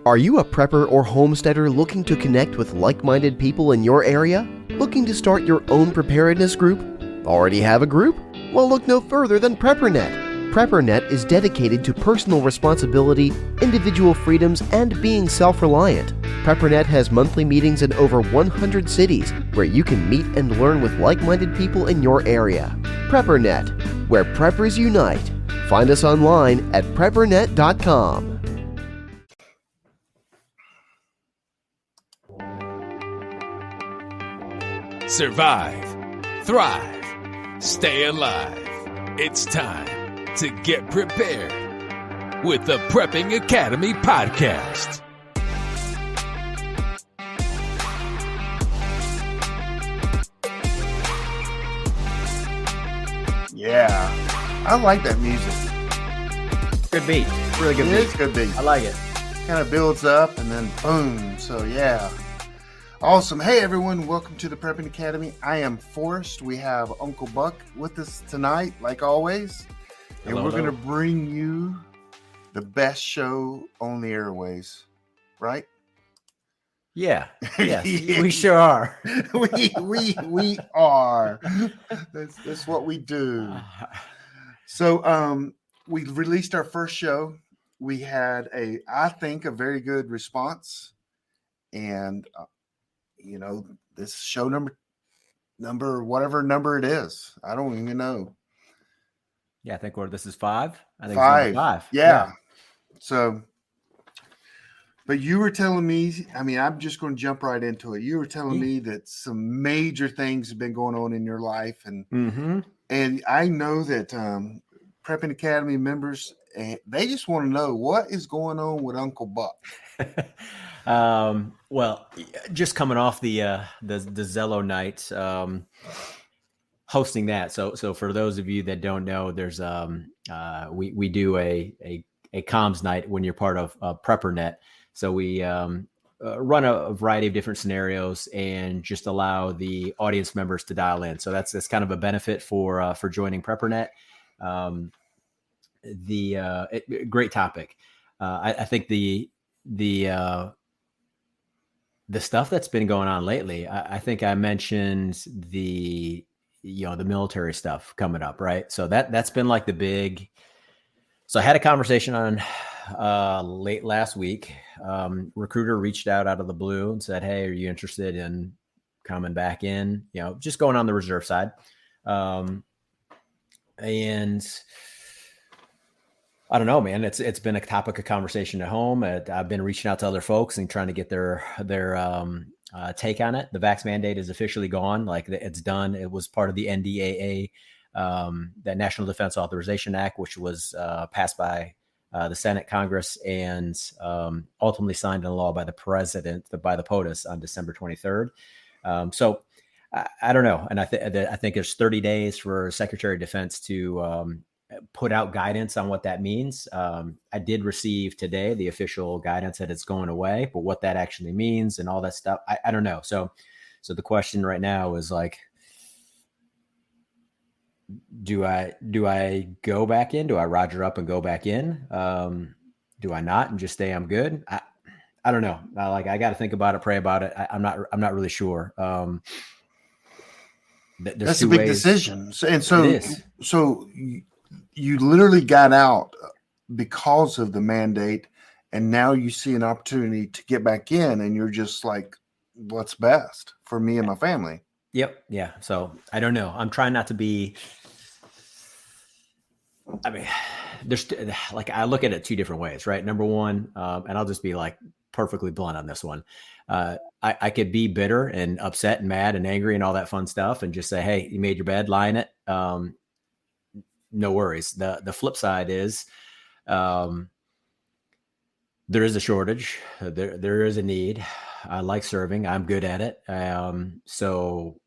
Are you a prepper or homesteader looking to connect with like-minded people in your area? Looking to start your own preparedness group? Already have a group? Well, look no further than PrepperNet. PrepperNet is dedicated to personal responsibility, individual freedoms, and being self-reliant. PrepperNet has monthly meetings in over 100 cities where you can meet and learn with like-minded people in your area. PrepperNet, where preppers unite. Find us online at preppernet.com. Survive, thrive, stay alive. It's time to get prepared with the Prepping Academy podcast. Yeah, I like that music. Good beat. Really good beat. It is good beat. I like it. Kind of builds up and then boom. So yeah. Awesome. Hey everyone, welcome to the Prepping Academy. I am Forrest. We have Uncle Buck with us tonight, like always. And we're going to bring you the best show on the airways, right? Yeah. Yes, we sure are. we are. That's what we do. So we released our first show. We had I think a very good response. And this show number, whatever number it is, I don't even know. Yeah, I think this is 5. I think 5. It's 5. Yeah. So, but you were telling me, I'm just going to jump right into it. You were telling me that some major things have been going on in your life. And, and I know that Prepping Academy members, they just want to know what is going on with Uncle Buck. Well, just coming off the Zello night, hosting that. So for those of you that don't know, there's we do a comms night when you're part of PrepperNet. So we run a variety of different scenarios and just allow the audience members to dial in. So that's kind of a benefit for joining PrepperNet. Great topic. I think the stuff that's been going on lately, I think I mentioned the military stuff coming up, right? So that's been like the big. So I had a conversation on late last week. Recruiter reached out of the blue and said, "Hey, are you interested in coming back in? Just going on the reserve side." And I don't know, man. It's been a topic of conversation at home. I've been reaching out to other folks and trying to get their take on it. The vax mandate is officially gone. Like, it's done. It was part of the NDAA, that National Defense Authorization Act, which was passed by the Senate, Congress, and ultimately signed into law by the president, by the POTUS, on December 23rd. So I don't know. And I think there's 30 days for Secretary of Defense to put out guidance on what that means. I did receive today the official guidance that it's going away, but what that actually means and all that stuff, I don't know. So the question right now is like, do I go back in? Do I Roger up and go back in? Do I not and just say I'm good? I don't know. I got to think about it, pray about it. I'm not really sure. That's a big decision. So you literally got out because of the mandate, and now you see an opportunity to get back in, and you're just like, what's best for me and my family? Yep. Yeah. So I don't know. I'm trying not to be, there's I look at it 2 different ways, right? Number one, and I'll just be like perfectly blunt on this one. I could be bitter and upset and mad and angry and all that fun stuff and just say, hey, you made your bed, lie in it. No worries. The flip side is there is a shortage. There is a need. I like serving. I'm good at it. So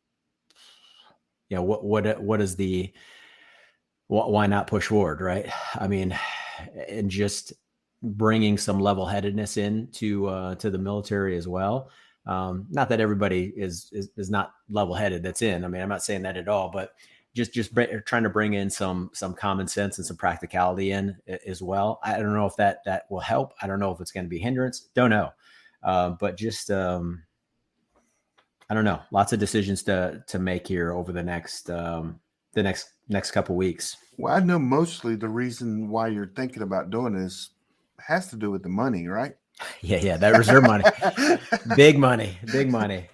what is why not push forward, right? And just bringing some level-headedness to the military as well. Not that everybody is not level-headed that's in. I'm not saying that at all, but trying to bring in some common sense and some practicality in as well. I don't know if that will help. I don't know if it's going to be a hindrance. Don't know. But just, I don't know. Lots of decisions to make here over the next couple weeks. Well, I know mostly the reason why you're thinking about doing this has to do with the money, right? Yeah. That reserve money, big money.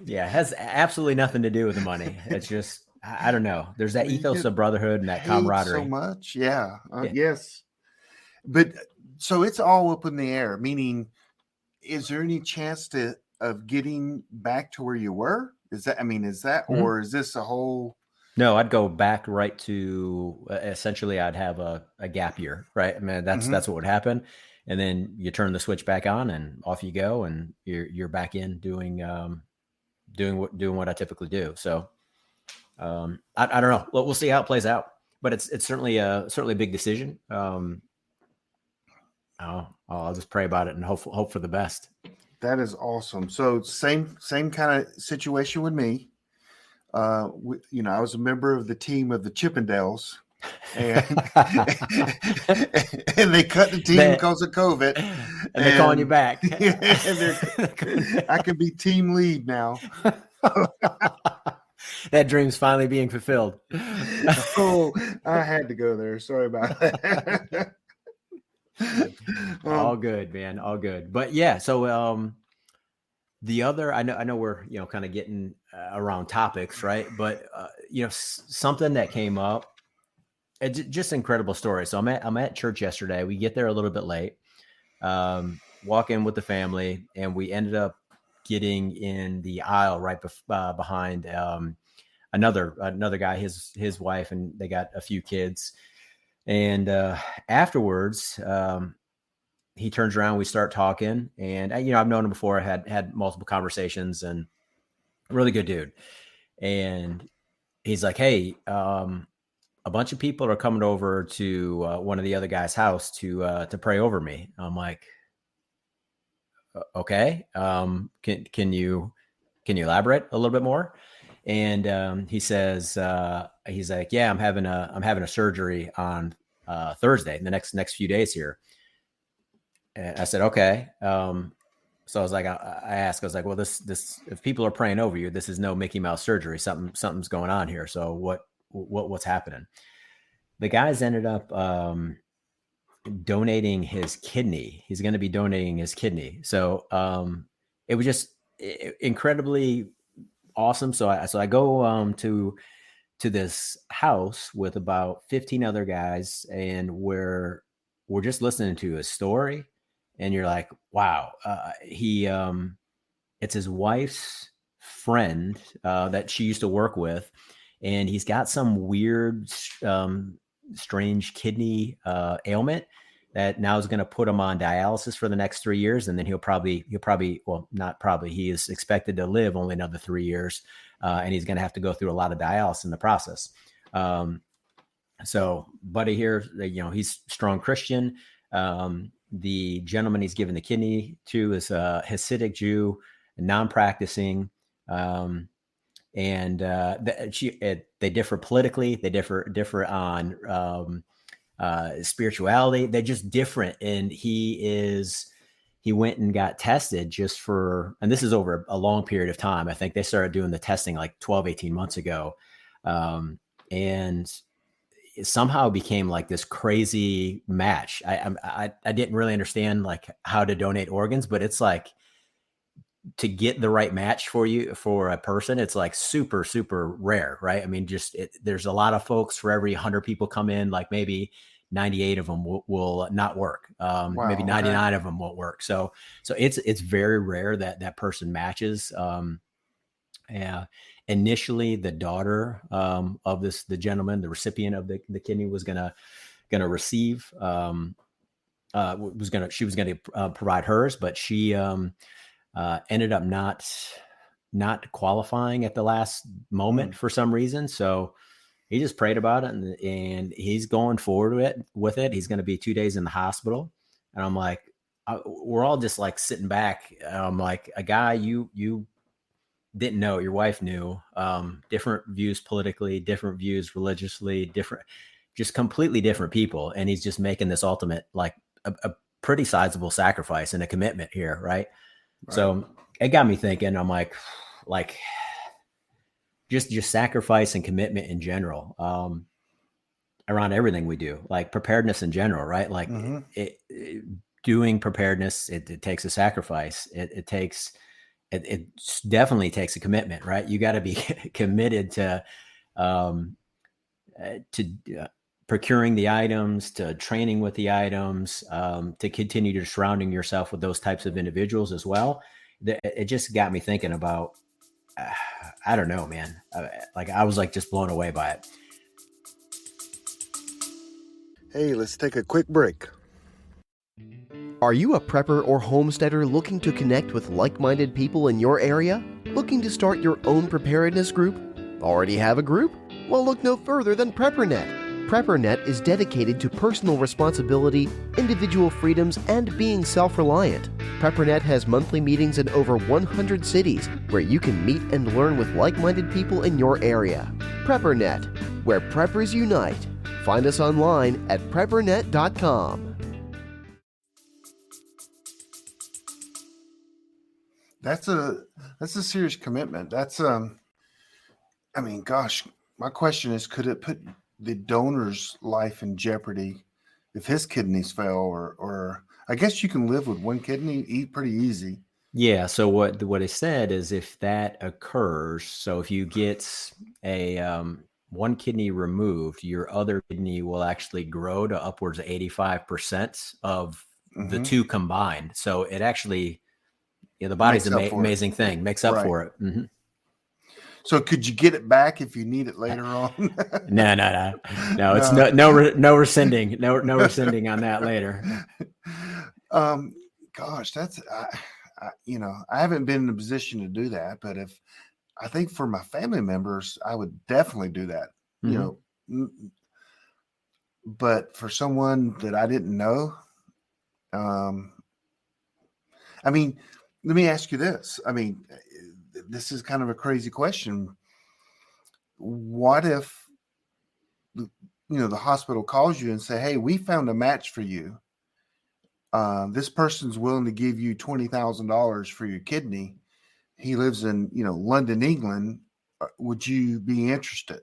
Yeah. It has absolutely nothing to do with the money. It's just, I don't know. There's that ethos of brotherhood and that camaraderie. So much. Yeah. Yes. But so it's all up in the air, meaning, is there any chance of getting back to where you were? Is that, or is this a whole? No, I'd go back right to essentially I'd have a gap year, right? I mean, that's what would happen. And then you turn the switch back on and off you go, and you're back in doing what I typically do. So I don't know. We'll see how it plays out, but it's certainly a big decision. I'll just pray about it and hope for the best. That is awesome. So same kind of situation with me. I was a member of the team of the Chippendales, and and they cut the team because of COVID, and they're calling you back. I can be team lead now. That dream's finally being fulfilled. Oh, I had to go there. Sorry about that. All good, man. All good. But yeah, so the other, I know we're, kind of getting around topics, right? But something that came up, it's just incredible story. So I'm at church yesterday. We get there a little bit late, walk in with the family, and we ended up getting in the aisle right behind another guy, his wife, and they got a few kids. And afterwards, he turns around, we start talking, and I've known him before. I had multiple conversations, and a really good dude. And he's like, "Hey, a bunch of people are coming over to one of the other guys' house to pray over me." I'm like, "Okay, can you elaborate a little bit more?" And he says, he's like, "Yeah, I'm having a surgery on Thursday, in the next few days here." And I said, "Okay." So I was like, I asked, I was like, "Well, this if people are praying over you, this is no Mickey Mouse surgery. Something's going on here. So what's happening?" The guy's ended up donating his kidney. He's going to be donating his kidney. So it was just incredibly awesome. So I go to this house with about 15 other guys, and we're just listening to his story, and you're like, wow, it's his wife's friend that she used to work with, and he's got some weird strange kidney ailment that now is going to put him on dialysis for the next 3 years. And then he is expected to live only another 3 years. And he's going to have to go through a lot of dialysis in the process. So buddy here, he's strong Christian. The gentleman he's given the kidney to is a Hasidic Jew, non-practicing. And they differ politically. They differ on spirituality. They're just different. And he went and got tested and this is over a long period of time. I think they started doing the testing like 12, 18 months ago. And it somehow became like this crazy match. I didn't really understand like how to donate organs, but it's like, to get the right match for a person, it's like super, super rare, right? I mean, there's a lot of folks. For every 100 people come in, like maybe 98 of them will not work. Wow, maybe 99 of them won't work. So it's very rare that person matches. Initially, the daughter of the gentleman, the recipient of the kidney, was gonna receive. She was gonna provide hers, but she ended up not qualifying at the last moment for some reason. So he just prayed about it, and he's going forward with it. He's going to be 2 days in the hospital. And I'm like, we're all just like sitting back. I'm like, a guy you didn't know, your wife knew, different views politically, different views religiously, different, just completely different people. And he's just making this ultimate, like a pretty sizable sacrifice and a commitment here. Right. So it got me thinking, I'm like just sacrifice and commitment in general, around everything we do, like preparedness in general, right? Like doing preparedness, it takes a sacrifice. It definitely takes a commitment, right? You got to be committed to procuring the items, to training with the items, to continue to surrounding yourself with those types of individuals as well. It just got me thinking about, I don't know, man. Like I was like just blown away by it. Hey, let's take a quick break. Are you a prepper or homesteader looking to connect with like-minded people in your area? Looking to start your own preparedness group? Already have a group? Well, look no further than PrepperNet. PrepperNet is dedicated to personal responsibility, individual freedoms, and being self-reliant. PrepperNet has monthly meetings in over 100 cities where you can meet and learn with like-minded people in your area. PrepperNet, where preppers unite. Find us online at preppernet.com. That's a serious commitment. That's I mean, gosh, my question is, could it put the donor's life in jeopardy if his kidneys fail, or I guess you can live with one kidney, eat pretty easy. Yeah. So what it said is, if that occurs, so if you get a one kidney removed, your other kidney will actually grow to upwards of 85% of the two combined. So it actually, the body's an amazing thing, makes up for it. Mm-hmm. So could you get it back if you need it later on? No. It's no rescinding, no rescinding on that later. Gosh, that's I haven't been in a position to do that, but I think for my family members, I would definitely do that. Mm-hmm. But for someone that I didn't know, I mean, let me ask you this. I mean, this is kind of a crazy question. What if, the hospital calls you and say, "Hey, we found a match for you. This person's willing to give you $20,000 for your kidney. He lives in, London, England. Would you be interested?"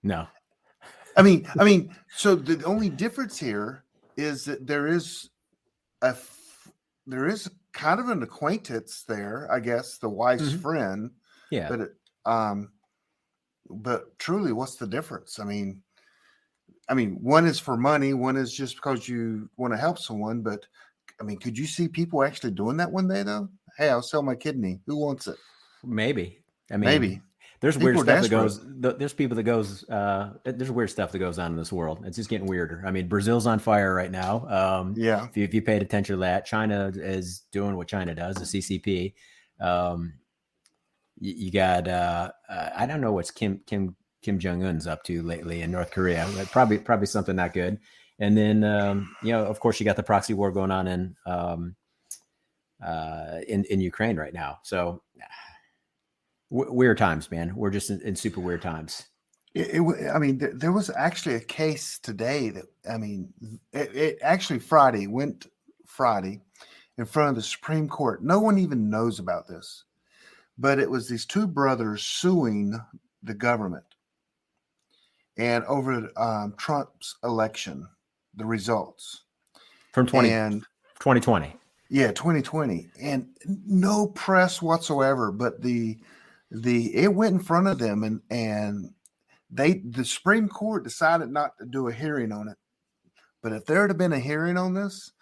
No. I mean, so the only difference here is that there is kind of an acquaintance there, I guess, the wife's friend. Yeah. But truly, what's the difference? I mean, one is for money, one is just because you want to help someone. But I mean, could you see people actually doing that one day though? Hey, I'll sell my kidney. Who wants it? Maybe. I mean, maybe. There's weird stuff that goes. There's people that goes. There's weird stuff that goes on in this world. It's just getting weirder. I mean, Brazil's on fire right now. Yeah. If you paid attention to that, China is doing what China does. The CCP. You got. I don't know what's Kim Jong-un's up to lately in North Korea. Probably something not good. And then of course, you got the proxy war going on in Ukraine right now. So. Weird times, man. We're just in super weird times. There was actually a case today that, it actually went Friday in front of the Supreme Court. No one even knows about this, but it was these two brothers suing the government over Trump's election, the results from 2020. Yeah, 2020, and no press whatsoever, but it went in front of them, and the Supreme Court decided not to do a hearing on it. But if there had been a hearing on this,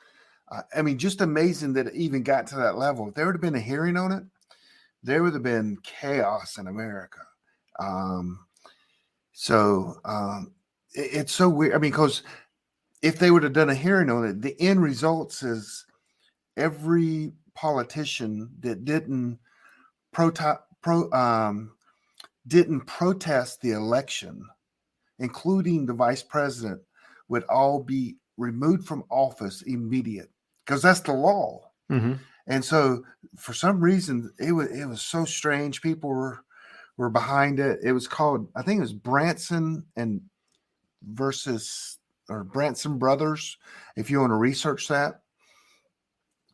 just amazing that it even got to that level. If there would have been a hearing on it, there would have been chaos in America. It's so weird. because if they would have done a hearing on it, the end results is every politician that didn't protest the election, including the vice president, would all be removed from office immediate, because that's the law. Mm-hmm. And so for some reason, it was so strange. People were behind it. It was called, I think it was Branson and versus or Branson Brothers, if you want to research that.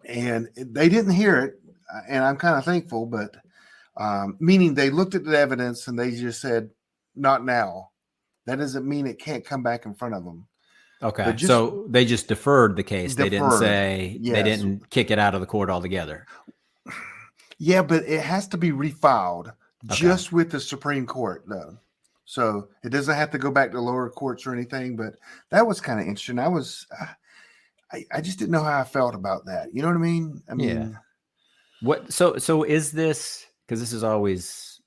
And they didn't hear it, and I'm kind of thankful, but meaning they looked at the evidence and they just said, not now. That doesn't mean it can't come back in front of them. Okay. So they just deferred the case. They didn't say, yes. They didn't kick it out of the court altogether. Yeah, but it has to be refiled just with the Supreme Court, though. So it doesn't have to go back to lower courts or anything, but that was kind of interesting. I just didn't know how I felt about that. You know what I mean? Yeah. What? So is this, because this is always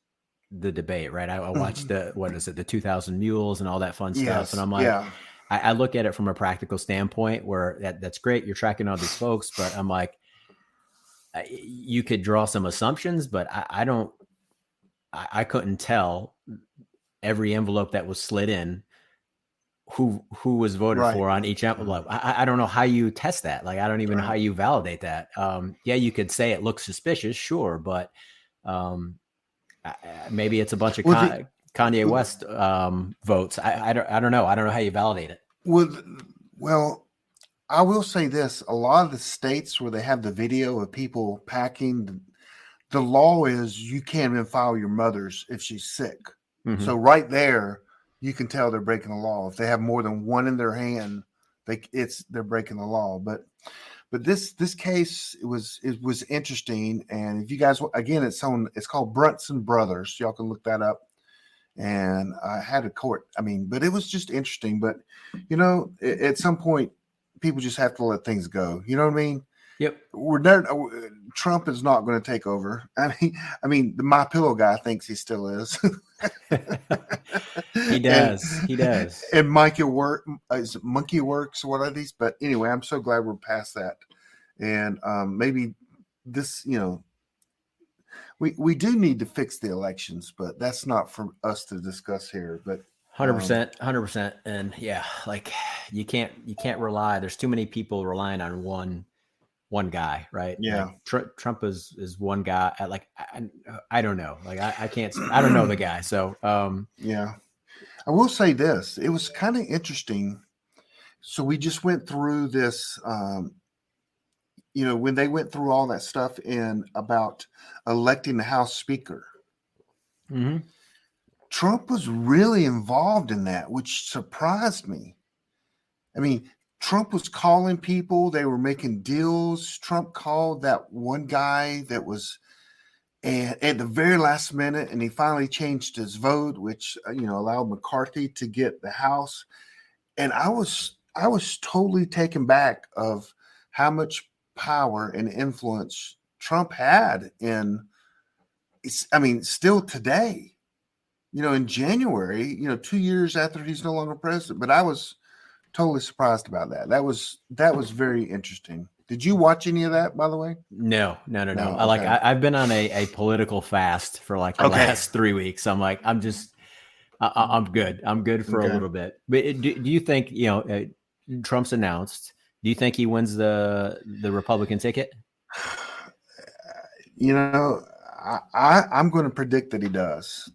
the debate, right? I watched the 2000 Mules and all that fun stuff. And I'm like, I look at it from a practical standpoint where that's great. You're tracking all these folks, but I'm like, you could draw some assumptions, but I couldn't tell every envelope that was slid in who was voted for on each envelope. I don't know how you test that. Like, I don't even know how you validate that. Yeah, you could say it looks suspicious, sure, but maybe it's a bunch of Kanye West votes. I don't know. I don't know how you validate it. Well, I will say this: a lot of the states where they have the video of people packing, the law is you can't even file your mother's if she's sick. Mm-hmm. So right there, you can tell they're breaking the law. If they have more than one in their hand, they're breaking the law. But this case it was interesting. And if you guys, again, it's called Brunson Brothers. Y'all can look that up. And I had a court. But it was just interesting. But at some point, people just have to let things go. You know what I mean? Yep. Trump is not going to take over. I mean, the My Pillow guy thinks he still is. He does. He does. And Monkey Works, what are these? But anyway, I'm so glad we're past that. And maybe this, we do need to fix the elections, but that's not for us to discuss here. But 100%. And yeah, like you can't rely. There's too many people relying on one guy, right? Yeah. Like, Trump is one guy. I don't know. Like I don't know the guy. So yeah, I will say this. It was kind of interesting. So we just went through this, when they went through all that stuff about electing the House Speaker. Mm-hmm. Trump was really involved in that, which surprised me. Trump was calling people. They were making deals. Trump called that one guy that was at the very last minute, and he finally changed his vote, which allowed McCarthy to get the House. And I was totally taken back of how much power and influence Trump had still today. In January, 2 years after he's no longer president. But I was totally surprised about that. That was very interesting. Did you watch any of that, by the way? No. Okay. I've been on a political fast for like the last 3 weeks. I'm like, I'm good. I'm good for a little bit. But do you think, Trump's announced, do you think he wins the Republican ticket? I'm going to predict that he does.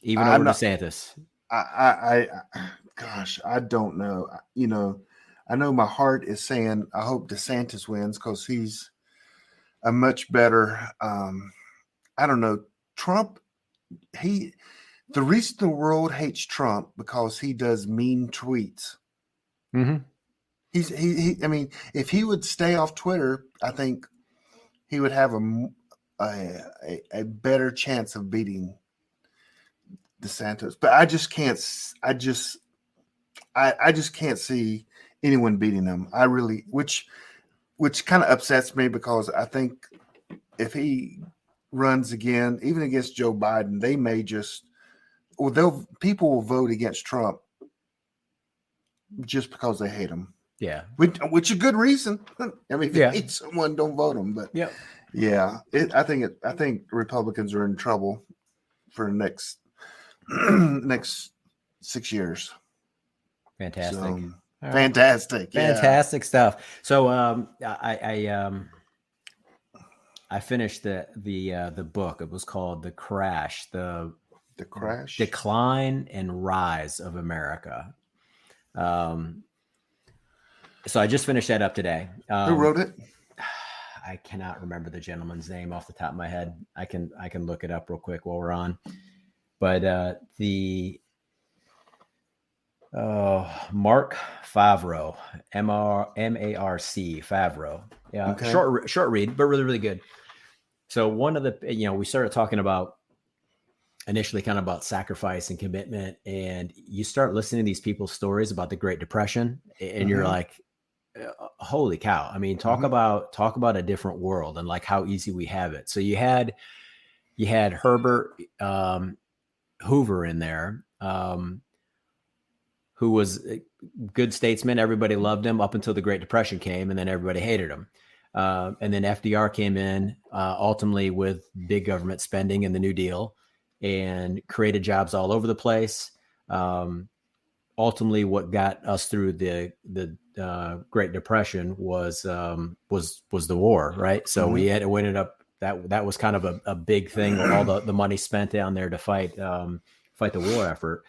Even over DeSantis. Gosh, I don't know. I know my heart is saying I hope DeSantis wins because he's a much better. I don't know. Trump. The reason the world hates Trump because he does mean tweets. Mm-hmm. If he would stay off Twitter, I think he would have a better chance of beating DeSantis. But I just can't see anyone beating him. I really, which kind of upsets me because I think if he runs again, even against Joe Biden, they may people will vote against Trump just because they hate him. Yeah. Which is a good reason. If you hate someone, don't vote him. But I think Republicans are in trouble for the next 6 years. Fantastic. Fantastic. Yeah. Fantastic stuff. So I finished the book. It was called The Crash, the Crash, Decline and Rise of America. So I just finished that up today. Who wrote it? I cannot remember the gentleman's name off the top of my head. I can look it up real quick while we're on. But Mark Favreau, M-A-R-C, Favreau. Yeah, okay. Short read, but really, really good. So one of the, we started talking about initially kind of about sacrifice and commitment, and you start listening to these people's stories about the Great Depression, and you're like, holy cow. I mean, talk about a different world and like how easy we have it. So you had Herbert Hoover in there, who was a good statesman. Everybody loved him up until the Great Depression came, and then everybody hated him. And then FDR came in, ultimately with big government spending and the New Deal, and created jobs all over the place. Ultimately, what got us through the Great Depression was the war, right? So we ended up that was kind of a big thing, all the money spent down there to fight the war effort.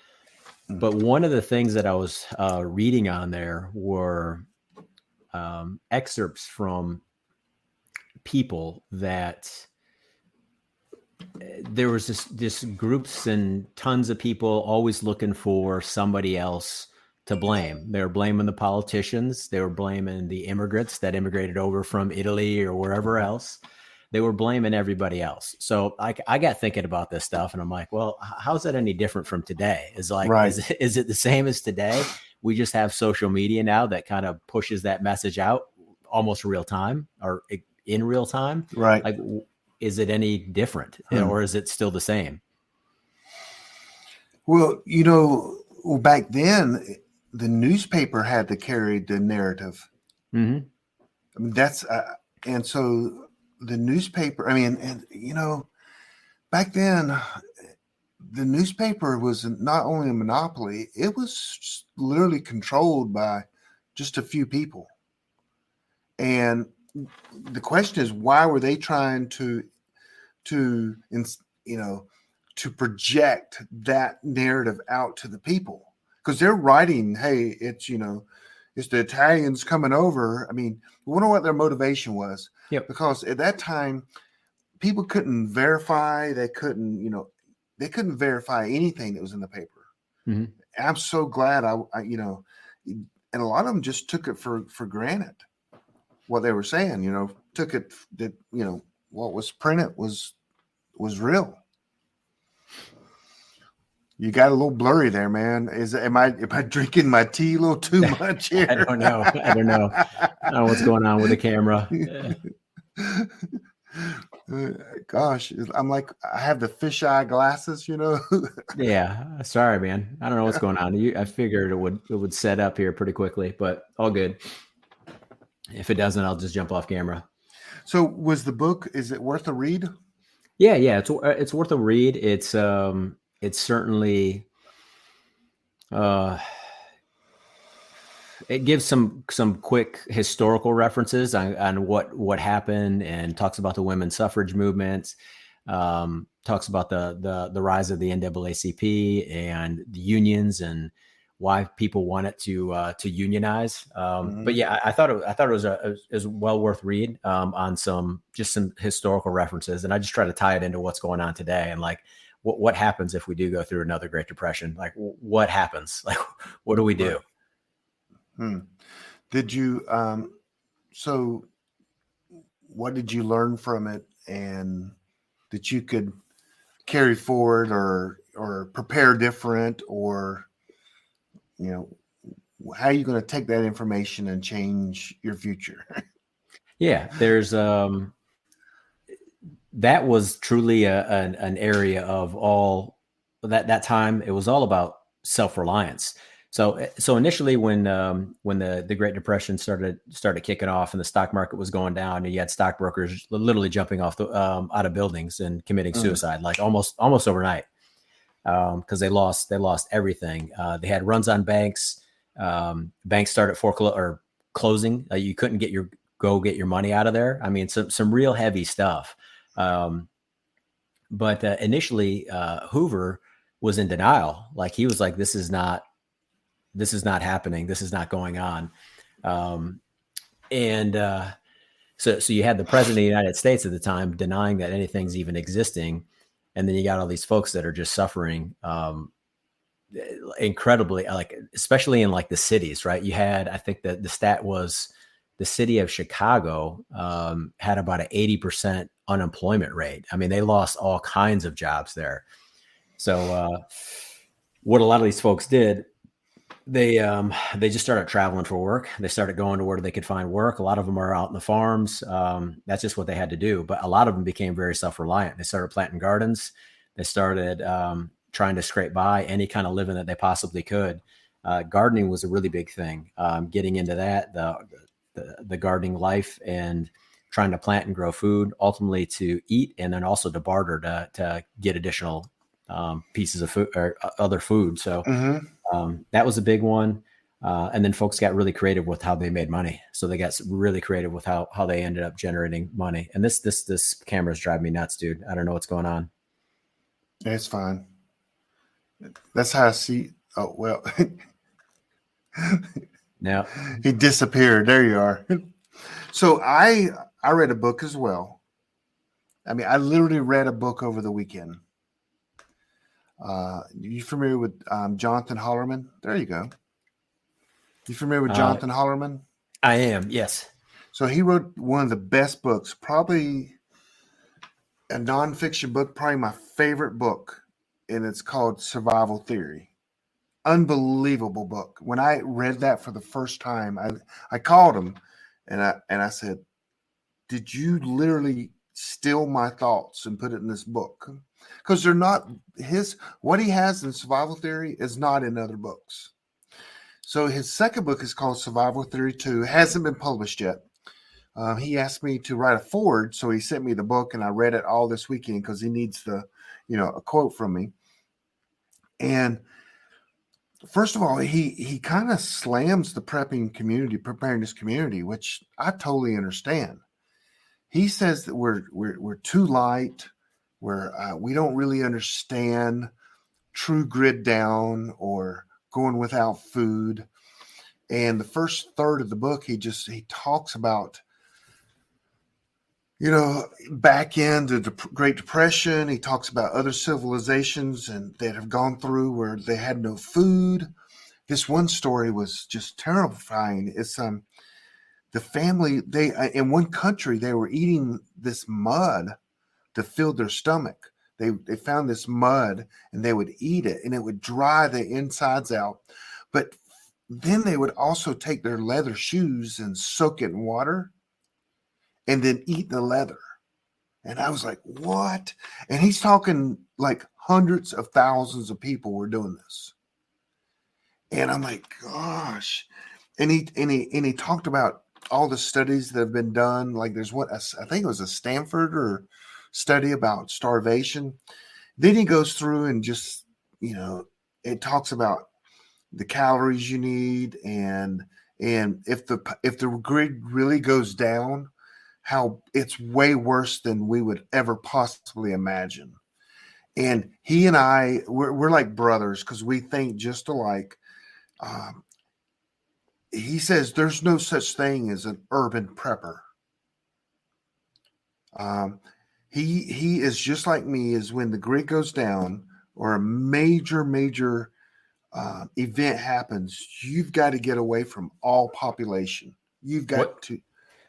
But one of the things that I was reading on there were excerpts from people that there was this groups and tons of people always looking for somebody else to blame. They were blaming the politicians. They were blaming the immigrants that immigrated over from Italy or wherever else. They were blaming everybody else. So I got thinking about this stuff, and I'm like, well, how's that any different from today? Is it the same as today? We just have social media now that kind of pushes that message out almost real time or in real time. Right. Like, is it any different or is it still the same? Well, back then the newspaper had to carry the narrative. I mean, that's, and so the newspaper, back then the newspaper was not only a monopoly, it was literally controlled by just a few people. And the question is, why were they trying to project that narrative out to the people? Because they're writing, hey, it's the Italians coming over. I mean, I wonder what their motivation was. Yep. Because at that time, people couldn't verify. They couldn't verify anything that was in the paper. I'm so glad I and a lot of them just took it for granted. What they were saying, took it that, what was printed was real. You got a little blurry there, man. Am I drinking my tea a little too much here? I don't know. I don't know what's going on with the camera. Gosh, I'm like, I have the fisheye glasses, Yeah. Sorry, man. I don't know what's going on. I figured it would set up here pretty quickly, but all good. If it doesn't, I'll just jump off camera. So was the book, is it worth a read? Yeah. It's worth a read. It's certainly, it gives some quick historical references on what happened, and talks about the women's suffrage movements, talks about the rise of the NAACP and the unions and why people wanted to unionize. But yeah, I thought it was well worth read on some historical references. And I just try to tie it into what's going on today. And like, what happens if we do go through another Great Depression? Like, what happens? Like, what do we do? Did you, so what did you learn from it, and that you could carry forward or prepare different, or, how are you going to take that information and change your future? Yeah, there's, that was truly an area of all that time. It was all about self-reliance. So initially when the Great Depression started kicking off and the stock market was going down, and you had stockbrokers literally jumping off out of buildings and committing suicide, like almost overnight, because they lost everything. They had runs on banks. Banks started closing. You couldn't get your go get your money out of there. I mean, some real heavy stuff. But initially, Hoover was in denial. Like he was like, this is not happening. This is not going on. So you had the president of the United States at the time denying that anything's even existing. And then you got all these folks that are just suffering incredibly, like, especially in like the cities, right? You had, I think that the stat was the city of Chicago had about an 80% unemployment rate. I mean, they lost all kinds of jobs there. So what a lot of these folks did, they just started traveling for work. They started going to where they could find work. A lot of them are out in the farms. That's just what they had to do. But a lot of them became very self-reliant. They started planting gardens. They started trying to scrape by any kind of living that they possibly could. Gardening was a really big thing. Getting into that, the gardening life, and trying to plant and grow food, ultimately to eat, and then also to barter to get additional pieces of food or other food. So that was a big one. And then folks got really creative with how they made money. So they got really creative with how they ended up generating money. And this camera's driving me nuts, dude. I don't know what's going on. It's fine. That's how I see. Oh, well. Now he disappeared. There you are. So I read a book as well. I mean, I literally read a book over the weekend. You familiar with Jonathan Hollerman? There you go. You familiar with Jonathan Hollerman? I am, yes. So he wrote one of the best books, probably a nonfiction book, probably my favorite book, and it's called Survival Theory. Unbelievable book. When I read that for the first time, I called him and I said, "Did you literally steal my thoughts and put it in this book?" Because they're not what he has in Survival Theory is not in other books. So his second book is called Survival Theory 2. It hasn't been published yet. He asked me to write a foreword, so he sent me the book, and I read it all this weekend because he needs a quote from me. And first of all, he kind of slams the preparedness community, which I totally understand. He says that we're too light. We don't really understand true grid down or going without food. And the first third of the book, he talks about, back into the Great Depression. He talks about other civilizations that have gone through where they had no food. This one story was just terrifying. It's the family, in one country, they were eating this mud to fill their stomach. They found this mud and they would eat it and it would dry the insides out. But then they would also take their leather shoes and soak it in water and then eat the leather. And I was like, what? And he's talking like hundreds of thousands of people were doing this. And I'm like, gosh. And he talked about all the studies that have been done. Like there's I think it was a Stanford or study about starvation. Then he goes through and just, it talks about the calories you need and if the grid really goes down, how it's way worse than we would ever possibly imagine. And he and we're like brothers because we think just alike. He says there's no such thing as an urban prepper. He is just like me. Is when the grid goes down or a major event happens, you've got to get away from all population. You've got to.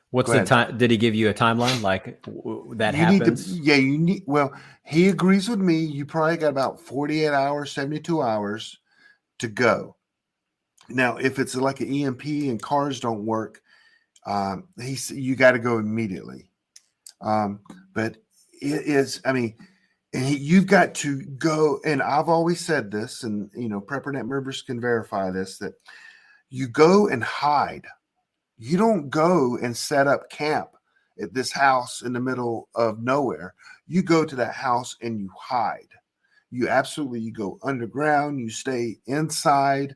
What's the time? Did he give you a timeline like that happens? Well, he agrees with me. You probably got about 48 hours, 72 hours to go. Now, if it's like an EMP and cars don't work, you got to go immediately. But it is, you've got to go. And I've always said this, and PrepperNet members can verify this, that you go and hide. You don't go and set up camp at this house in the middle of nowhere. You go to that house and you hide. You go underground. You stay inside.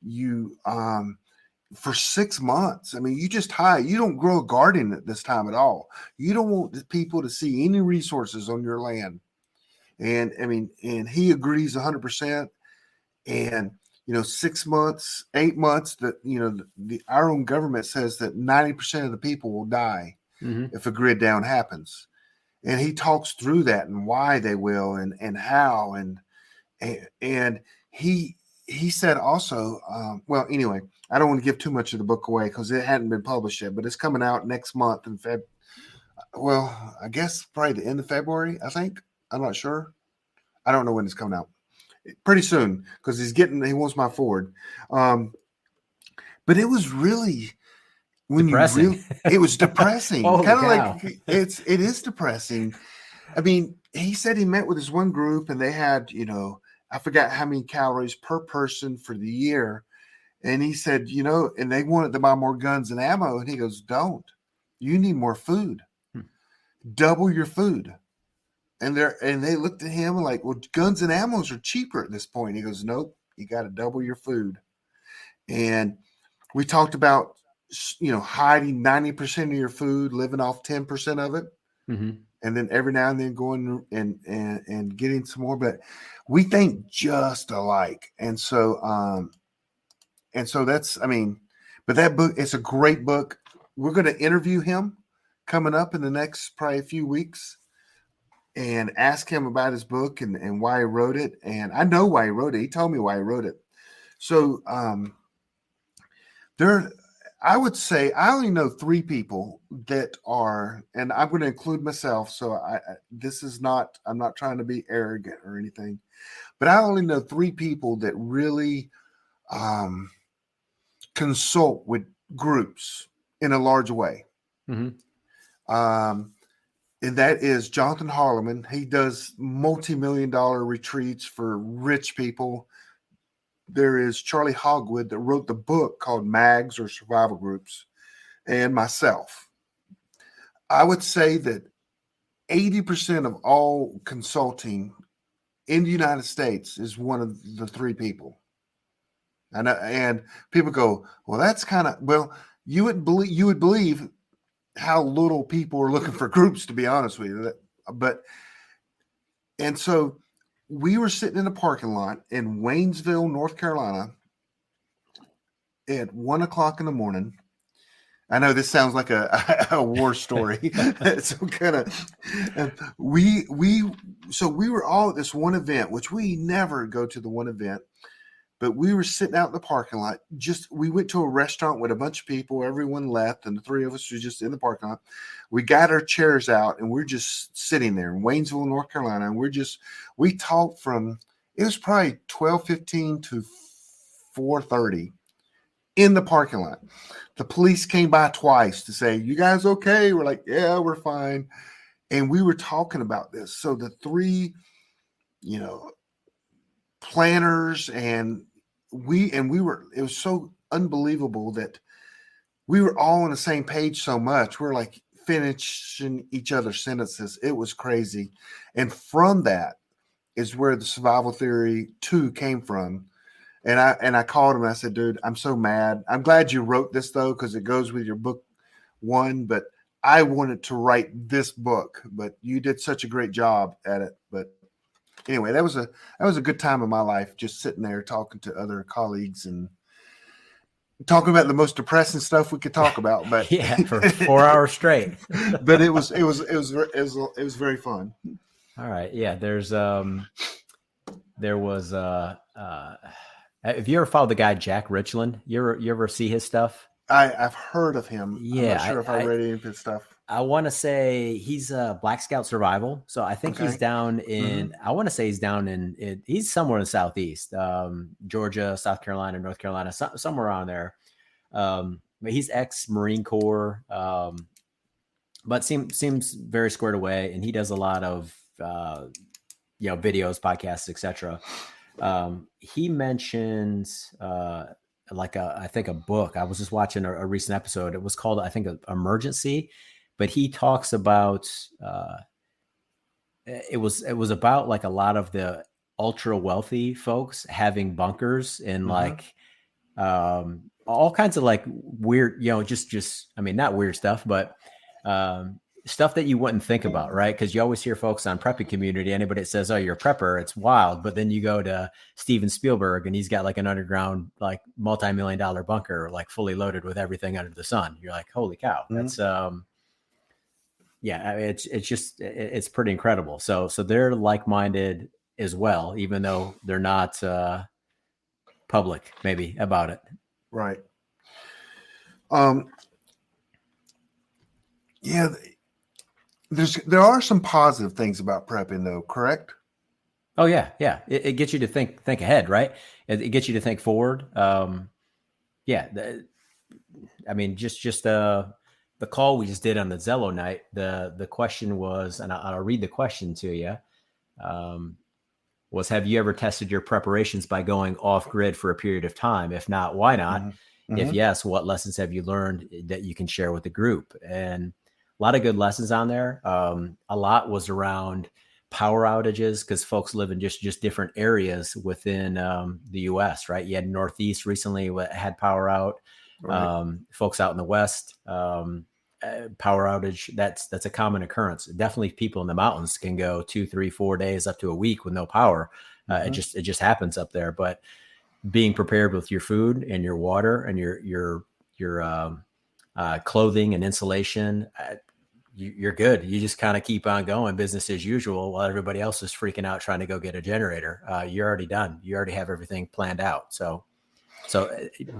You for 6 months. I mean, you just hide. You don't grow a garden at this time at all. You don't want the people to see any resources on your land. And I mean, and he agrees 100%. And 6 months, 8 months, that our own government says that 90% of the people will die if a grid down happens. And he talks through that and why they will and how and he said also, well, anyway, I don't want to give too much of the book away because it hadn't been published yet, but it's coming out next month in Feb. Well, I guess probably the end of February, I think. I'm not sure. I don't know when it's coming out. Pretty soon, because he wants my Ford. But it was really depressing. It was depressing. Kind of like it is depressing. I mean, he said he met with his one group and they had, I forgot how many calories per person for the year. And he said, and they wanted to buy more guns and ammo. And he goes, don't. You need more food. Double your food. And they looked at him like, well, guns and ammos are cheaper at this point. He goes, nope, you got to double your food. And we talked about, hiding 90% of your food, living off 10% of it. And then every now and then going and getting some more. But we think just alike. And so that's, but that book, it's a great book. We're going to interview him coming up in the next probably a few weeks and ask him about his book and why he wrote it. And I know why he wrote it. He told me why he wrote it. So I would say I only know 3 people that are, and I'm going to include myself. So I'm not trying to be arrogant or anything, but I only know 3 people that really consult with groups in a large way. And that is Jonathan Harleman. He does multi-million-dollar retreats for rich people. There is Charlie Hogwood that wrote the book called MAGs or Survival Groups, and myself. I would say that 80% of all consulting in the United States is one of the 3 people. And people go, well, that's kind of, well, you would believe how little people are looking for groups, to be honest with you. And so we were sitting in a parking lot in Waynesville, North Carolina at 1:00 in the morning. I know this sounds like a war story. So we were all at this one event, which we never go to the one event. But we were sitting out in the parking lot. We went to a restaurant with a bunch of people. Everyone left, and the 3 of us were just in the parking lot. We got our chairs out, and we're just sitting there in Waynesville, North Carolina. And we talked from, it was probably 12:15 to 4:30 in the parking lot. The police came by twice to say, "You guys okay?" We're like, "Yeah, we're fine." And we were talking about this. So the 3, planners and it was so unbelievable that we were all on the same page so much. We're like finishing each other's sentences. It was crazy. And from that is where the survival theory 2 came from. And I called him and I said, dude, I'm so mad. I'm glad you wrote this though, because it goes with your book 1, but I wanted to write this book, but you did such a great job at it. But anyway, that was a good time in my life, just sitting there talking to other colleagues and talking about the most depressing stuff we could talk about. But yeah, for 4 hours straight. But it was very fun. All right, yeah. There was have you ever followed the guy Jack Richland? You ever see his stuff? I've heard of him. Yeah, I'm not sure if I read any of his stuff. I want to say he's a Black Scout Survival. So I think he's down in, I want to say he's down in he's somewhere in the Southeast, Georgia, South Carolina, North Carolina, somewhere around there. But he's ex-Marine Corps, but seems very squared away. And he does a lot of, videos, podcasts, etc. He mentions, I think a book. I was just watching a recent episode. It was called, I think, Emergency. But he talks about it was about like a lot of the ultra wealthy folks having bunkers in like all kinds of like weird, just I mean, not weird stuff, but stuff that you wouldn't think about, right? Because you always hear folks on prepping community, anybody that says, "Oh, you're a prepper," it's wild. But then you go to Steven Spielberg, and he's got like an underground, like multi-million-dollar bunker, like fully loaded with everything under the sun. You're like, holy cow, that's yeah, it's pretty incredible. So they're like-minded as well, even though they're not public maybe about it. Right. Yeah, there are some positive things about prepping though, correct? Oh yeah. It gets you to think ahead, right? It gets you to think forward. Yeah. I mean, just the call we just did on the Zello night. The question was, and I'll read the question to you. Was, have you ever tested your preparations by going off grid for a period of time? If not, why not? Mm-hmm. If yes, what lessons have you learned that you can share with the group? And a lot of good lessons on there. A lot was around power outages because folks live in just different areas within the U.S., right? You had Northeast recently had power out. Right. Folks out in the West, power outage, that's a common occurrence. Definitely people in the mountains can go 2, 3, 4 days up to a week with no power. It just happens up there. But being prepared with your food and your water and your clothing and insulation, you're good. You just kind of keep on going, business as usual, while everybody else is freaking out trying to go get a generator. You're already done. You already have everything planned out. So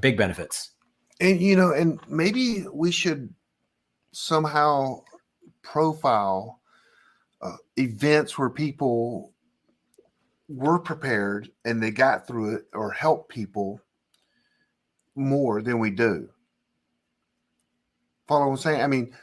big benefits. And and maybe we should somehow profile events where people were prepared and they got through it, or help people more than we do. Follow what I'm saying? I mean,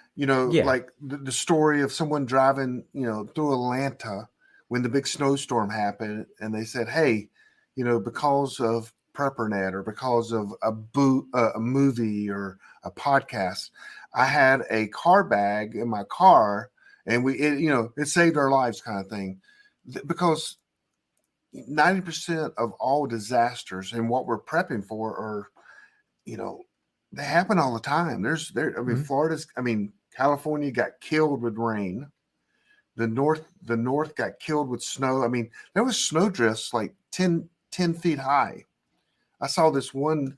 like the story of someone driving, through Atlanta when the big snowstorm happened, and they said, hey, because of PrepperNet or because of a movie or a podcast, I had a car bag in my car, and it saved our lives, kind of thing. Because 90% of all disasters and what we're prepping for are, they happen all the time. California got killed with rain. The north got killed with snow. I mean, there was snow drifts like 10 feet high. I saw this one,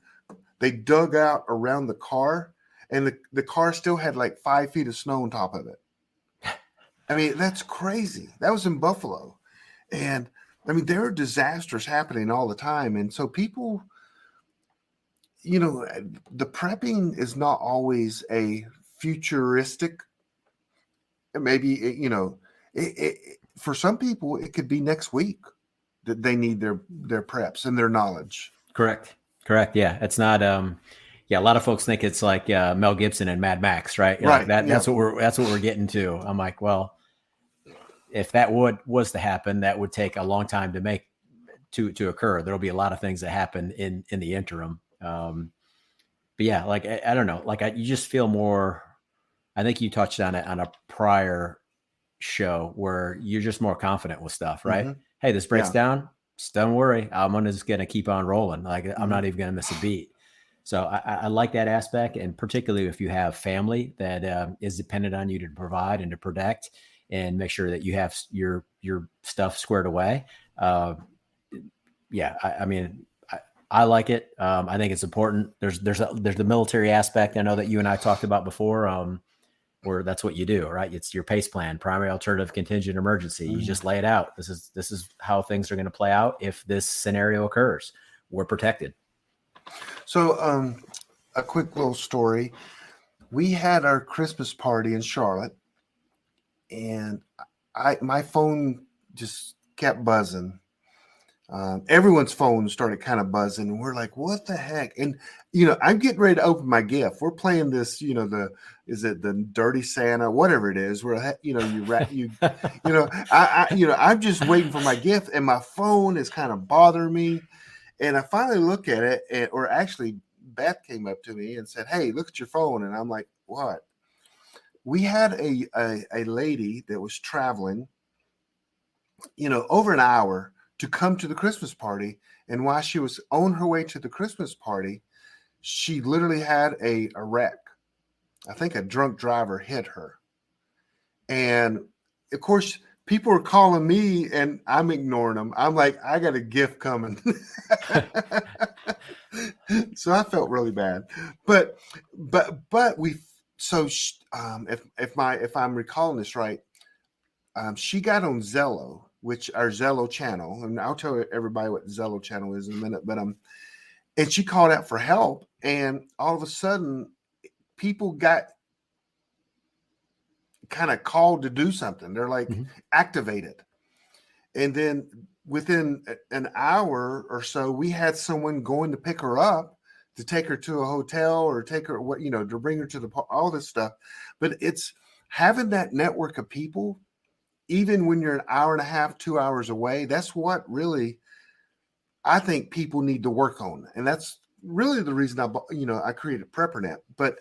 they dug out around the car, and the car still had like 5 feet of snow on top of it. I mean, that's crazy. That was in Buffalo. And I mean, there are disasters happening all the time. And so people, the prepping is not always a futuristic. Maybe, for some people, it could be next week that they need their preps and their knowledge. Correct. Yeah. It's not, a lot of folks think it's like Mel Gibson and Mad Max, right? Right. Like that's what we're getting to. I'm like, well, if that was to happen, that would take a long time to make to occur. There'll be a lot of things that happen in the interim. But yeah, like, I don't know, like you just feel more, I think you touched on it on a prior show where you're just more confident with stuff, right? Mm-hmm. Hey, this breaks down. Just don't worry. I'm just going to keep on rolling. Like, I'm not even going to miss a beat. So I like that aspect. And particularly if you have family that is dependent on you to provide and to protect and make sure that you have your stuff squared away. I mean, I like it. I think it's important. There's the military aspect I know that you and I talked about before, where that's what you do, right? It's your PACE plan, primary, alternative, contingent, emergency. You just lay it out. This is how things are going to play out. If this scenario occurs, we're protected. So a quick little story. We had our Christmas party in Charlotte, and my phone just kept buzzing. Everyone's phone started kind of buzzing, and we're like, what the heck? And I'm getting ready to open my gift. We're playing this, is it the Dirty Santa, whatever it is, where I'm just waiting for my gift, and my phone is kind of bothering me. And I finally look at it, or actually Beth came up to me and said, hey, look at your phone. And I'm like, what? We had a lady that was traveling, over an hour to come to the Christmas party. And while she was on her way to the Christmas party, she literally had a wreck. I think a drunk driver hit her. And of course, people are calling me and I'm ignoring them. I'm like, I got a gift coming. So I felt really bad. But we, so if I'm recalling this right, she got on Zello, which our Zello channel, and I'll tell everybody what Zello channel is in a minute, but and she called out for help, and all of a sudden people got kind of called to do something. They're like activated. And then within an hour or so, we had someone going to pick her up to take her to a hotel or take her, to bring her to all this stuff. But it's having that network of people, even when you're an hour and a half, 2 hours away. That's what really I think people need to work on. And that's really the reason I created PrepperNet. But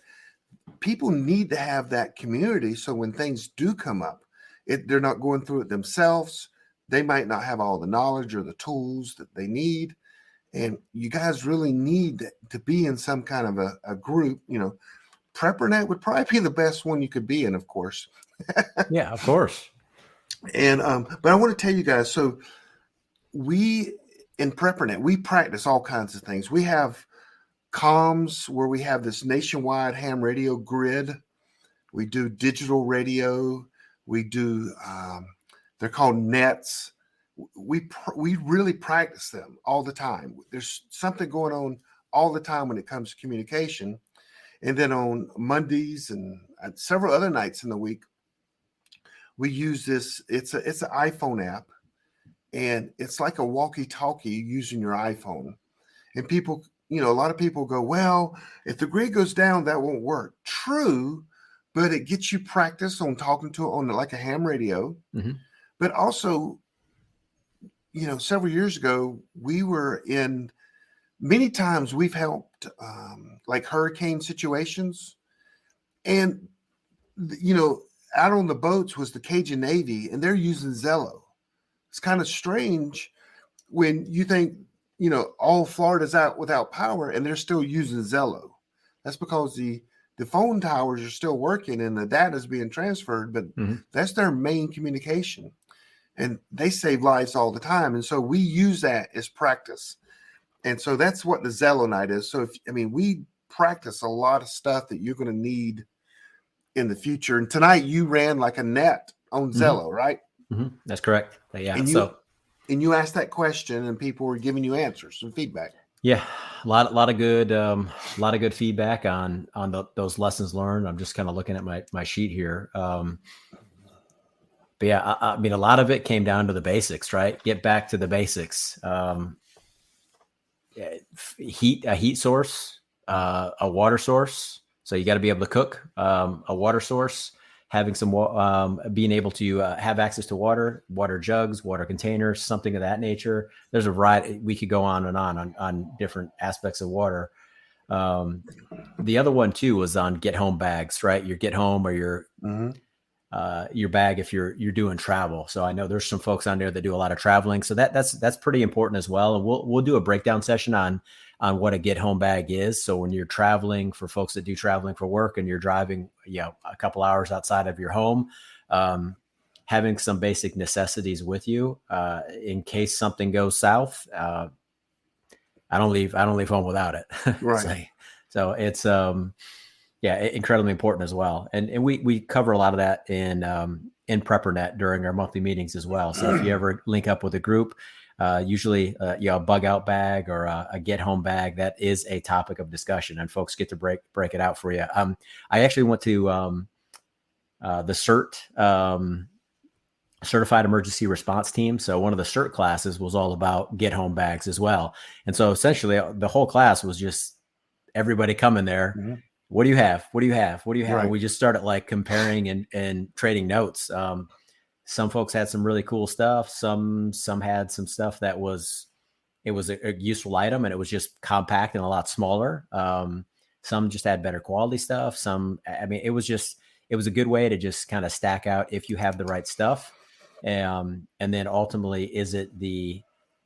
people need to have that community, so when things do come up, they're not going through it themselves. They might not have all the knowledge or the tools that they need. And you guys really need to be in some kind of a group. PrepperNet would probably be the best one you could be in, of course. Yeah, of course. And but I want to tell you guys, so we in PrepperNet, we practice all kinds of things. We have comms where we have this nationwide ham radio grid. We do digital radio. We do they're called nets. We really practice them all the time. There's something going on all the time when it comes to communication. And then on Mondays and several other nights in the week, we use this. It's an iPhone app, and it's like a walkie-talkie using your iPhone. And people, a lot of people go, well, if the grid goes down, that won't work. True, but it gets you practice on talking to it on like a ham radio. Mm-hmm. But also, several years ago, we were in many times we've helped like hurricane situations. And, out on the boats was the Cajun Navy, and they're using Zello. It's kind of strange when you think, all Florida's out without power and they're still using Zello. That's because the phone towers are still working and the data is being transferred, but that's their main communication. And they save lives all the time. And so we use that as practice. And so that's what the Zello night is. So we practice a lot of stuff that you're going to need in the future. And tonight you ran like a net on Zello, right? Mm-hmm. That's correct. Yeah. And you asked that question and people were giving you answers and feedback. Yeah. A lot of good feedback on those lessons learned. I'm just kind of looking at my sheet here. But yeah, a lot of it came down to the basics, right? Get back to the basics. A heat source, a water source. So you got to be able to cook, a water source, having some, being able to have access to water jugs, water containers, something of that nature. There's a variety. We could go on and on different aspects of water. The other one too was on get home bags, right? Your get home or your bag if you're doing travel. So I know there's some folks on there that do a lot of traveling. So that's pretty important as well. And we'll do a breakdown session on what a get home bag is. So when you're traveling, for folks that do traveling for work and you're driving, a couple hours outside of your home, having some basic necessities with you, in case something goes south. I don't leave home without it. Right. So it's, incredibly important as well. And we cover a lot of that in PrepperNet during our monthly meetings as well. So if you ever link up with a group, usually a bug out bag or a get home bag, that is a topic of discussion, and folks get to break it out for you. I actually went to the certified emergency response team. So one of the cert classes was all about get home bags as well. And so essentially the whole class was just everybody coming there. Mm-hmm. What do you have? What do you have? What do you have? Right. And we just started like comparing and trading notes. Some folks had some really cool stuff. Some had some stuff that was a useful item and it was just compact and a lot smaller. Some just had better quality stuff. It was a good way to just kind of stack out if you have the right stuff. And then ultimately, is it the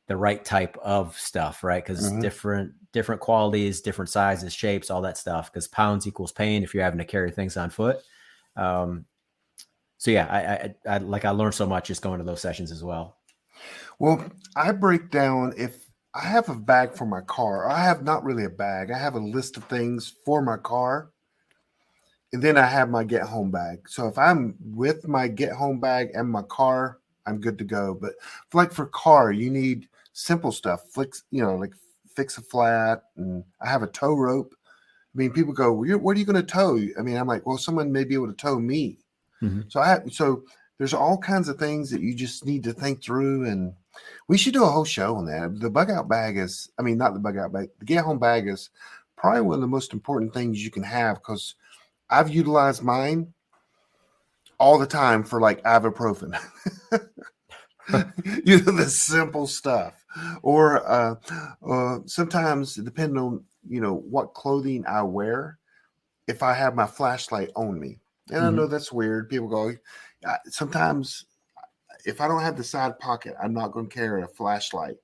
the right type of stuff, right? Because different qualities, different sizes, shapes, all that stuff. Because pounds equals pain if you're having to carry things on foot. So yeah, I learned so much just going to those sessions as well. Well, I break down if I have a bag for my car. I have not really a bag. I have a list of things for my car. And then I have my get home bag. So if I'm with my get home bag and my car, I'm good to go. But for car, you need simple stuff. Like fix a flat. And I have a tow rope. I mean, people go, well, what are you going to tow? I mean, I'm like, well, someone may be able to tow me. So there's all kinds of things that you just need to think through. And we should do a whole show on that. The bug out bag not the bug out bag. The get home bag is probably one of the most important things you can have, because I've utilized mine all the time for like ibuprofen. The simple stuff. Or sometimes, depending on, what clothing I wear, if I have my flashlight on me. And I know that's weird. People go, sometimes if I don't have the side pocket, I'm not going to carry a flashlight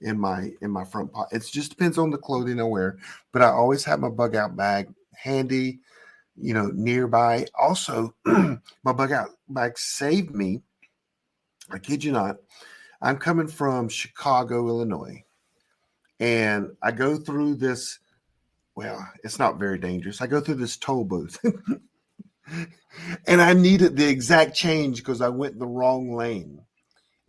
in my front pocket. It just depends on the clothing I wear. But I always have my bug out bag handy, nearby. Also, my bug out bag saved me. I kid you not. I'm coming from Chicago, Illinois, and I go through this. Well, it's not very dangerous. I go through this toll booth, and I needed the exact change because I went in the wrong lane,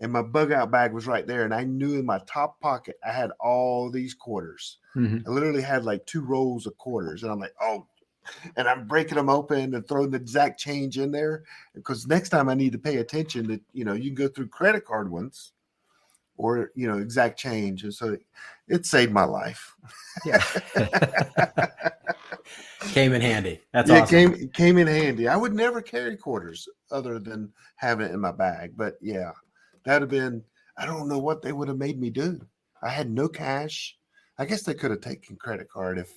and my bug out bag was right there. And I knew in my top pocket I had all these quarters. I literally had like 2 rolls of quarters, and I'm like, oh. And I'm breaking them open and throwing the exact change in there, because next time I need to pay attention that, you can go through credit card ones or, exact change. And so it saved my life. Yeah. Came in handy. That's awesome. It came in handy. I would never carry quarters other than having it in my bag. But yeah, that'd have been, I don't know what they would have made me do. I had no cash. I guess they could have taken credit card if,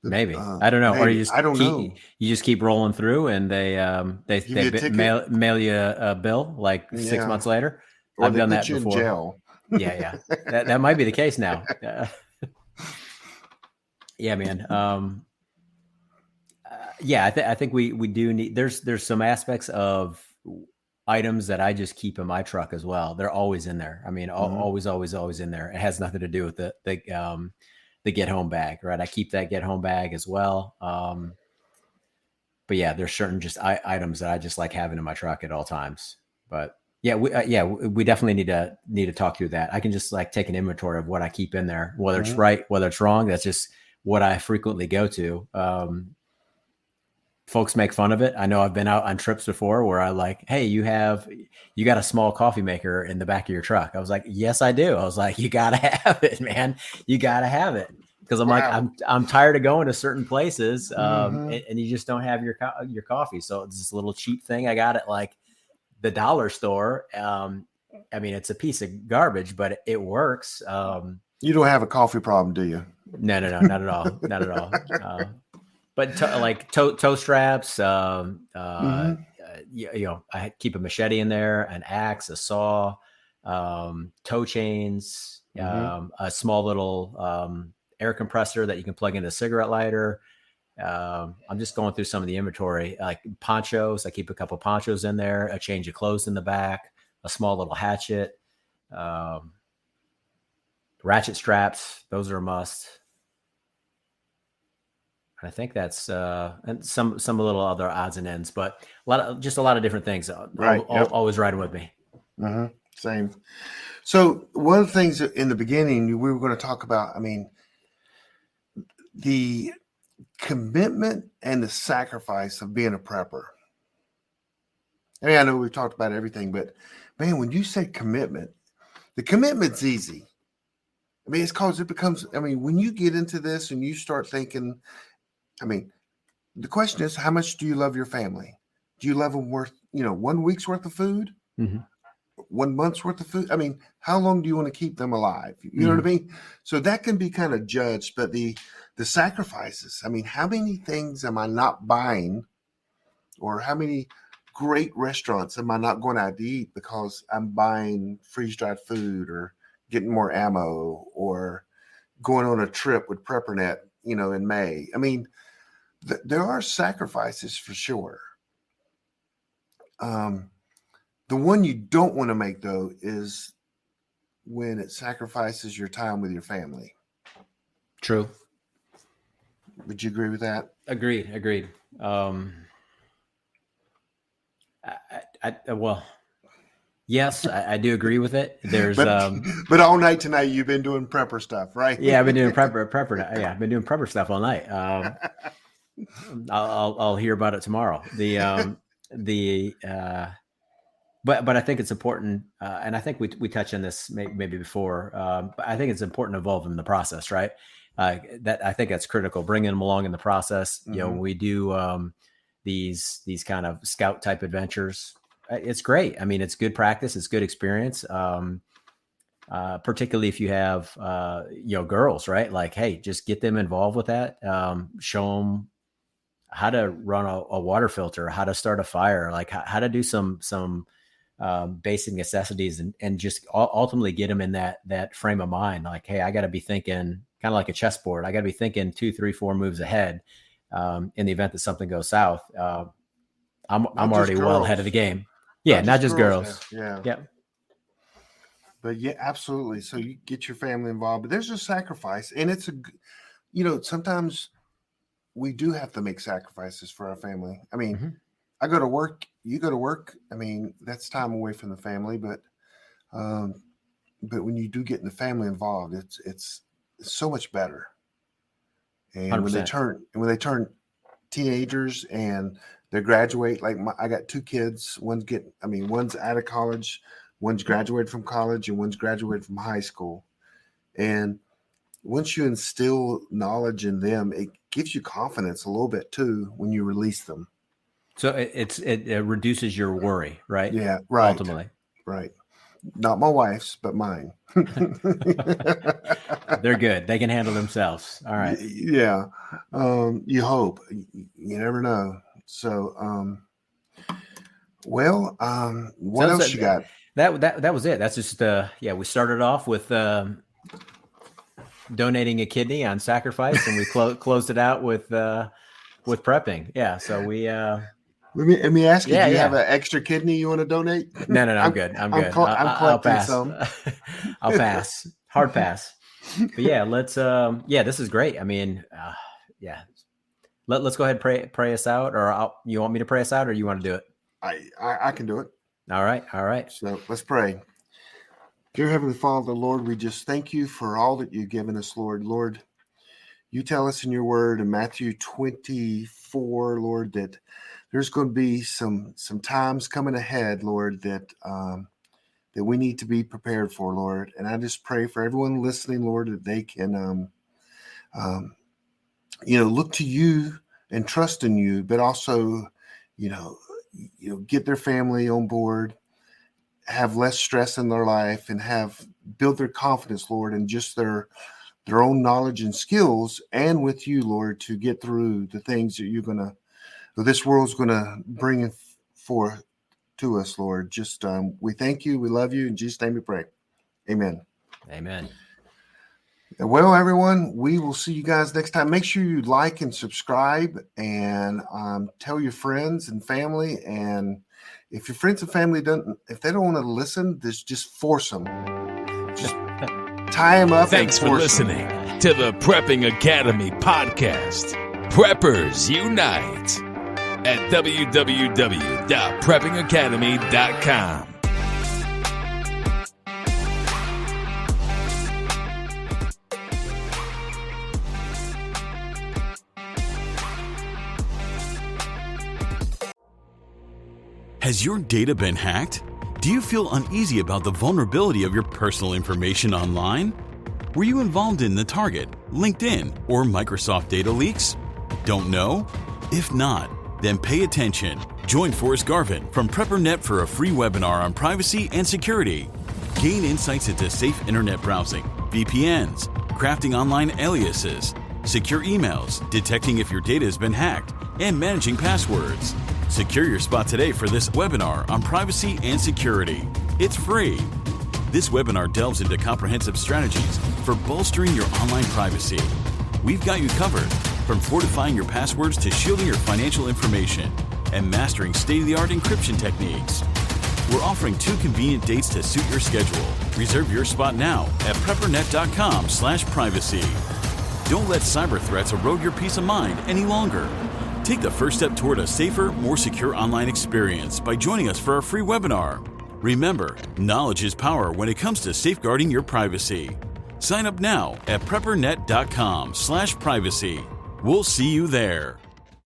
maybe I don't know. Maybe. Or you just I don't know. You just keep rolling through, and they mail you a bill like 6 months later. Or I've done that you before. in jail. Yeah. That might be the case now. Yeah, man. I think we do need. There's some aspects of items that I just keep in my truck as well. They're always in there. I mean, always in there. It has nothing to do with the get home bag, right? I keep that get home bag as well. But yeah, there's certain just items that I just like having in my truck at all times. But yeah, we definitely need to talk through that. I can just like take an inventory of what I keep in there, whether it's right, whether it's wrong. That's just what I frequently go to. Folks make fun of it. I know I've been out on trips before where I like, hey, you got a small coffee maker in the back of your truck. I was like, yes, I do. I was like, you got to have it, man. You got to have it. Because I'm like, I'm tired of going to certain places and you just don't have your coffee. So it's this little cheap thing I got at like the dollar store. I mean, it's a piece of garbage, but it works. You don't have a coffee problem, do you? No, not at all. Not at all. But toe straps, I keep a machete in there, an axe, a saw, toe chains, a small little air compressor that you can plug into a cigarette lighter. I'm just going through some of the inventory, like ponchos. I keep a couple ponchos in there, a change of clothes in the back, a small little hatchet, ratchet straps. Those are a must. I think that's and some little other odds and ends, but a lot of different things. Right, always riding with me. Same. So one of the things in the beginning we were going to talk about, I mean, the commitment and the sacrifice of being a prepper. I mean, I know we've talked about everything, but man, when you say commitment, the commitment's easy. I mean, it's because it becomes, I mean, when you get into this and you start thinking, I mean, the question is, how much do you love your family? Do you love them worth, 1 week's worth of food? 1 month's worth of food? I mean, how long do you want to keep them alive? You know what I mean? So that can be kind of judged, but the sacrifices, I mean, how many things am I not buying, or how many great restaurants am I not going out to eat because I'm buying freeze-dried food, or getting more ammo or going on a trip with PrepperNet, in May. I mean, there are sacrifices for sure. The one you don't want to make, though, is when it sacrifices your time with your family. True. Would you agree with that? Agreed. Well, yes, I do agree with it. There's, but all night tonight you've been doing prepper stuff, right? Yeah, I've been doing prepper. Yeah, I've been doing prepper stuff all night. I'll hear about it tomorrow. But I think it's important, and I think we touched on this maybe before. But I think it's important to involve them in the process, right? That I think that's critical. Bringing them along in the process. Mm-hmm. We do these kind of scout type adventures. It's great. I mean, it's good practice. It's good experience. Particularly if you have girls, right? Like, hey, just get them involved with that. Show them how to run a water filter, how to start a fire, like how to do some basic necessities, and just ultimately get them in that frame of mind. Like, hey, I got to be thinking kind of like a chessboard. I got to be thinking 2, 3, 4 moves ahead. In the event that something goes south, I'm already well ahead of the game. Yeah, not just girls. Yeah. But yeah, absolutely. So you get your family involved, but there's a sacrifice, and it's sometimes we do have to make sacrifices for our family. I mean, Mm-hmm. I go to work, you go to work. I mean, that's time away from the family, but when you do get the family involved, it's so much better. And 100%. when they turn teenagers and they graduate, like I got 2 kids. One's out of college, one's graduated from college, and one's graduated from high school. And once you instill knowledge in them, it gives you confidence a little bit too when you release them. So it reduces your worry, right? Yeah, right. Ultimately, right. Not my wife's, but mine. They're good. They can handle themselves. All right. Yeah. You hope. You never know. So, what else you got? That was it. That's just we started off with donating a kidney on sacrifice, and we closed it out with prepping. Yeah. So we. Let me ask you. Do you have an extra kidney you want to donate? No. I'm good. I'm good. I'll pass. Some. I'll pass. Hard pass. But yeah, let's. This is great. I mean, Let's go ahead and pray us out, or you want me to pray us out, or you want to do it? I can do it. All right. So let's pray. Dear Heavenly Father, Lord, we just thank you for all that you've given us, Lord. Lord, you tell us in your word in Matthew 24, Lord, that there's going to be some times coming ahead, Lord, that we need to be prepared for, Lord. And I just pray for everyone listening, Lord, that they can, look to you and trust in you, but also, get their family on board, have less stress in their life, and build their confidence, Lord, and just their own knowledge and skills, and with you, Lord, to get through the things that this world's going to bring forth to us, Lord. Just we thank you, we love you, in Jesus' name we pray. Amen. Amen. Well, everyone, we will see you guys next time. Make sure you like and subscribe, and tell your friends and family. And if your friends and family if they don't want to listen, just force them. Just tie them up. Thanks for listening to the Prepping Academy podcast. Preppers Unite at www.preppingacademy.com. Has your data been hacked? Do you feel uneasy about the vulnerability of your personal information online? Were you involved in the Target, LinkedIn, or Microsoft data leaks? Don't know? If not, then pay attention. Join Forrest Garvin from PrepperNet for a free webinar on privacy and security. Gain insights into safe internet browsing, VPNs, crafting online aliases, secure emails, detecting if your data has been hacked, and managing passwords. Secure your spot today for this webinar on privacy and security. It's free. This webinar delves into comprehensive strategies for bolstering your online privacy. We've got you covered, from fortifying your passwords to shielding your financial information and mastering state-of-the-art encryption techniques. We're offering 2 convenient dates to suit your schedule. Reserve your spot now at preppernet.com/privacy. Don't let cyber threats erode your peace of mind any longer. Take the first step toward a safer, more secure online experience by joining us for our free webinar. Remember, knowledge is power when it comes to safeguarding your privacy. Sign up now at preppernet.com/privacy. We'll see you there.